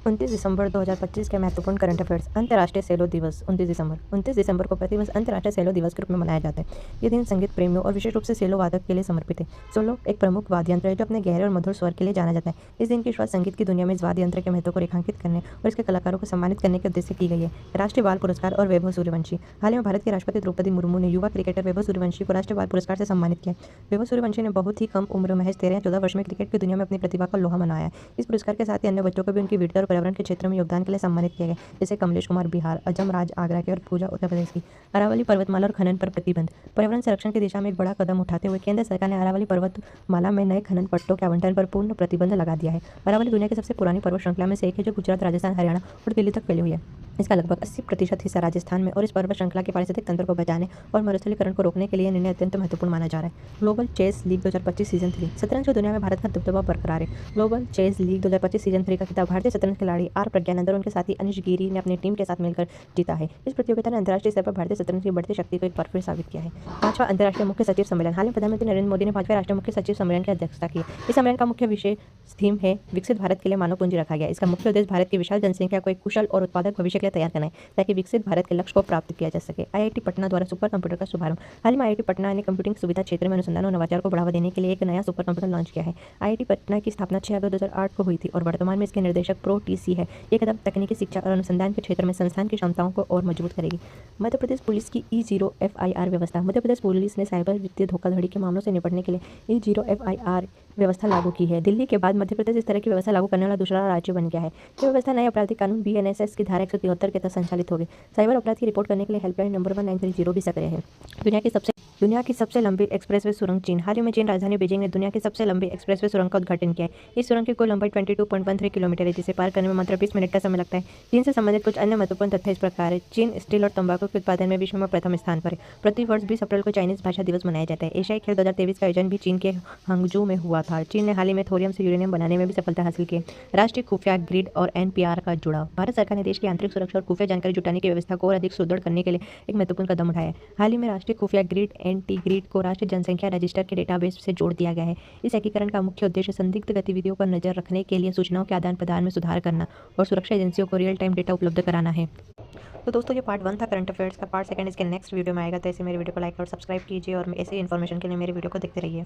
29 दिसंबर 2025 के महत्वपूर्ण current affairs. अंतर्राष्ट्रीय सेलो दिवस 29 दिसंबर को प्रतिवर्ष अंतर्राष्ट्रीय सेलो दिवस के रूप में मनाया जाता है। ये दिन संगीत प्रेमियों और विशेष रूप से सेलो वादक के लिए समर्पित है। सोलो एक प्रमुख वाद्य यंत्र है जो अपने गहरे और मधुर स्वर के लिए जाना जाता है। इस दिन की शुरुआत संगीत की दुनिया में इस वाद्य यंत्र के महत्व को रेखांकित करने और इसके कलाकारों को सम्मानित करने के उद्देश्य की गई है। राष्ट्रीय बाल पुरस्कार और वैभव सूर्यवंशी। हाल ही में भारत के राष्ट्रपति द्रौपदी मुर्मू ने युवा क्रिकेटर वैभव सूर्यवंशी को राष्ट्रीय बाल पुरस्कार से सम्मानित किया। वैभव सूर्यवंशी ने बहुत ही कम उम्र, महज 13 या 14 वर्ष में क्रिकेट की दुनिया में अपनी प्रतिभा का लोहा मनाया है। इस पुरस्कार के साथ ही अन्य बच्चों को भी उनकी वीरता और पर्यावरण के क्षेत्र में योगदान के लिए सम्मानित किया गया, जैसे कमलेश कुमार बिहार, अजम राज आगरा के और पूजा उत्तर प्रदेश की। अरावली पर्वतमाला और खनन पर प्रतिबंध। पर्यावरण संरक्षण की दिशा में एक बड़ा कदम उठाते हुए केंद्र सरकार ने अरावली पर्वतमाला में नए खनन पट्टों के आवंटन पर पूर्ण प्रतिबंध लगा दिया है। अरावली दुनिया की सबसे पुरानी पर्वत श्रृंखला में से एक है जो गुजरात, राजस्थान, हरियाणा और दिल्ली तक फैली हुई है। इसका लगभग 80% हिस्सा राजस्थान में और इस पर्वत श्रृंखला के पारिस्थितिक तंत्र को बचाने और मरुस्थलीकरण को रोकने के लिए निर्णय अत्यंत महत्वपूर्ण माना जा रहा है। Global chess league 2025 season 3। शतरंज की दुनिया में भारत का दबदबा बरकरार है। ग्लोबल चेस लीग 2025 सीजन 3 का खिताब भारतीय शतरंज खिलाड़ी आर प्रज्ञानंद और उनके साथी अनिश गिरी ने अपनी टीम के साथ मिलकर जीता है। इस प्रतियोगिता ने अंतर्राष्ट्रीय स्तर पर भारतीय शतरंज की बढ़ती शक्ति को एक बार फिर साबित किया है। 5वां अंतर्राष्ट्रीय मुख्य सचिव सम्मेलन। हाल में प्रधानमंत्री नरेंद्र मोदी ने 5वें राष्ट्रीय मुख्य सचिव सम्मेलन की अध्यक्षता की। इस सम्मेलन का मुख्य विषय थीम है विकसित भारत के लिए मानव पूंजी रखा गया। इसका मुख्य उद्देश्य भारत की विशाल जनसंख्या को एक कुशल और उत्पादक भविष्य के लिए तैयार करना है ताकि विकसित भारत के लक्ष्य को प्राप्त किया जा सके। आईआईटी पटना द्वारा सुपर कंप्यूटर का शुभारंभ। हाल ही में आईआईटी पटना ने कंप्यूटिंग सुविधा क्षेत्र में अनुसंधान और नवाचार को बढ़ावा देने के लिए एक नया सुपर कंप्यूटर लॉन्च किया है। आईआईटी पटना की स्थापना 6 अगस्त 2008 को हुई थी और वर्तमान में इसके निर्देशक प्रो टीसी है। ये कदम तकनीकी शिक्षा और अनुसंधान के क्षेत्र में संस्थान की क्षमताओं को और मजबूत करेगी। मध्य प्रदेश पुलिस की E0 FIR व्यवस्था। मध्य प्रदेश पुलिस ने साइबर वित्तीय धोखाधड़ी के मामलों से निपटने के लिए E0 FIR व्यवस्था लागू की है। दिल्ली के बाद मध्य प्रदेश इस तरह की व्यवस्था लागू करने वाला दूसरा राज्य बन गया है। ये व्यवस्था नए आपराधिक कानून BNSS की धारा 173 के तहत संचालित होगी। साइबर अपराध की रिपोर्ट करने के लिए हेल्पलाइन नंबर 1930 भी सक्रिय है। दुनिया की सबसे लंबी एक्सप्रेसवे सुरंग चीन। हाल ही में चीन राजधानी बीजिंग ने दुनिया की सबसे लंबी एक्सप्रेसवे सुरंग का उद्घाटन किया है। इस सुरंग की कुल लंबाई 22.13 किलोमीटर है, जिसे पार करने में मात्र 20 मिनट का समय लगता है। चीन से संबंधित कुछ अन्य महत्वपूर्ण तथ्य इस प्रकार है। चीन स्टील और तंबाकू के उत्पादन में विश्व में प्रथम स्थान पर है। प्रति वर्ष 20 अप्रैल को चाइनीज भाषा दिवस मनाया जाता है। एशियाई खेल 2023 का आयोजन भी चीन के हांगजू में हुआ था। चीन ने हाल ही में थोरियम से यूरेनियम बनाने में भी सफलता हासिल की। राष्ट्रीय खुफिया ग्रिड और NPR का जुड़ाव। भारत सरकार ने देश की आंतरिक सुरक्षा और खुफिया जानकारी जुटाने की व्यवस्था को और अधिक सुदृढ़ करने के लिए एक महत्वपूर्ण कदम उठाया है। हाल ही में राष्ट्रीय खुफिया ग्रिड NT ग्रिड को राष्ट्रीय जनसंख्या रजिस्टर के डेटाबेस से जोड़ दिया गया है। इस एकीकरण का मुख्य उद्देश्य संदिग्ध गतिविधियों पर नजर रखने के लिए सूचनाओं के आदान प्रदान में सुधार करना और सुरक्षा एजेंसियों को रियल टाइम डेटा उपलब्ध कराना है। तो दोस्तों, ये पार्ट 1 था करंट अफेयर्स का। पार्ट 2 इसके नेक्स्ट वीडियो में आएगा, तो ऐसे मेरे वीडियो को लाइक और सब्सक्राइब कीजिए और ऐसे इन्फॉर्मेशन के लिए मेरे वीडियो को देखते रहिए।